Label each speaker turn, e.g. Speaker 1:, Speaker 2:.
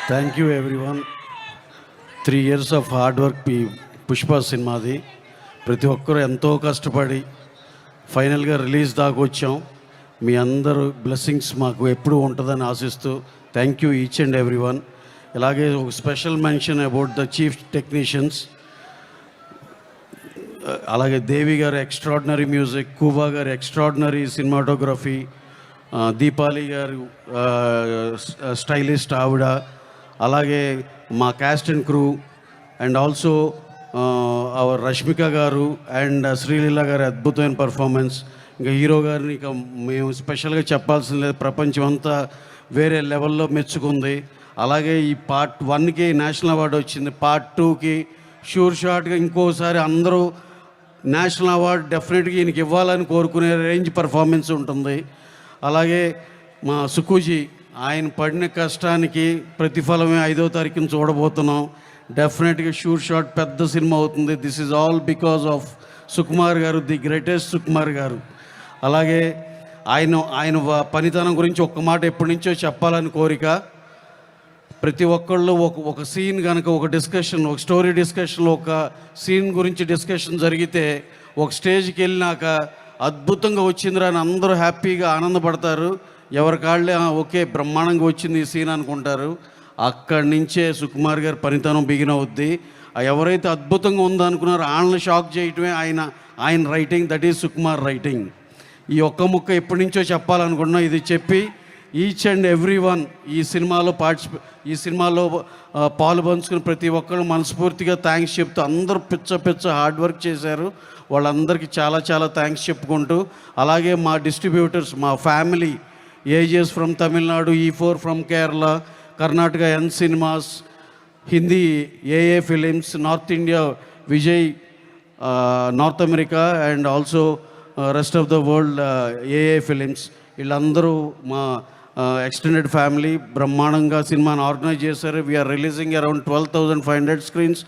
Speaker 1: Thank you everyone. 3 years of hard work Pushpa సినిమాది. ప్రతి ఒక్కరూ ఎంతో కష్టపడి ఫైనల్గా రిలీజ్ దాకా వచ్చాం. మీ అందరూ బ్లెస్సింగ్స్ మాకు ఎప్పుడూ ఉంటుందని ఆశిస్తూ thank you each and everyone. ఇలాగే ఒక special mention about the chief technicians, అలాగే దేవి గారు ఎక్స్ట్రాడినరీ మ్యూజిక్, కూబా గారు ఎక్స్ట్రాడినరీ సినిమాటోగ్రఫీ, దీపాలి గారు స్టైలిస్ట్ ఆవిడ, అలాగే మా caste and crew and also our Rashmika గారు అండ్ శ్రీలీల గారి అద్భుతమైన పర్ఫార్మెన్స్. ఇంకా హీరో గారిని ఇక మేము స్పెషల్గా చెప్పాల్సిన లేదు, ప్రపంచం అంతా వేరే లెవెల్లో మెచ్చుకుంది. అలాగే ఈ పార్ట్ 1కి నేషనల్ అవార్డు వచ్చింది, పార్ట్ 2కి షూర్ షాట్గా ఇంకోసారి అందరూ నేషనల్ అవార్డు డెఫినెట్గా ఈయనకి ఇవ్వాలని కోరుకునే రేంజ్ పర్ఫార్మెన్స్ ఉంటుంది. అలాగే మా సుకుజీ, ఆయన పడిన కష్టానికి ప్రతిఫలమే 5వ తారీఖున చూడబోతున్నాం. డెఫినెట్గా షూర్ షాట్ పెద్ద సినిమా అవుతుంది. This is all because of Sukumar గారు, ది గ్రేటెస్ట్ సుకుమార్ గారు. అలాగే ఆయన పనితనం గురించి ఒక్క మాట ఎప్పటి నుంచో చెప్పాలని కోరిక. ప్రతి ఒక్కళ్ళు ఒక సీన్ కనుక ఒక డిస్కషన్, ఒక స్టోరీ డిస్కషన్లో ఒక సీన్ గురించి డిస్కషన్ జరిగితే ఒక స్టేజ్కి వెళ్ళినాక అద్భుతంగా వచ్చిందిరా అని అందరూ హ్యాపీగా ఆనందపడతారు. ఎవరి కాళ్ళే ఓకే బ్రహ్మాండంగా వచ్చింది ఈ సీన్ అనుకుంటారు. అక్కడి నుంచే సుకుమార్ గారి పనితనం బిగిన్ అవుద్ది. ఎవరైతే అద్భుతంగా ఉందనుకున్నారో వాళ్ళని షాక్ చేయటమే ఆయన writing, that is Sukumar writing. ఈ ఒక్క ముక్క ఎప్పటి నుంచో చెప్పాలనుకున్నా, ఇది చెప్పి ఈచ్ అండ్ ఎవ్రీ వన్ ఈ సినిమాలో పాలు పంచుకుని ప్రతి ఒక్కరు మనస్ఫూర్తిగా థ్యాంక్స్ చెప్తూ అందరూ పిచ్చ హార్డ్ వర్క్ చేశారు. వాళ్ళందరికీ చాలా చాలా థ్యాంక్స్ చెప్పుకుంటూ, అలాగే మా డిస్ట్రిబ్యూటర్స్, మా family, AGS from Tamil Nadu, E4 from Kerala, Karnataka N cinemas, Hindi AA films, north India Vijay, north America and also rest of the world AA films, వీళ్ళందరూ మా ఎక్స్టెండెడ్ ఫ్యామిలీ బ్రహ్మాండంగా సినిమాని ఆర్గనైజ్ చేశారు. We are releasing around 12,500 screens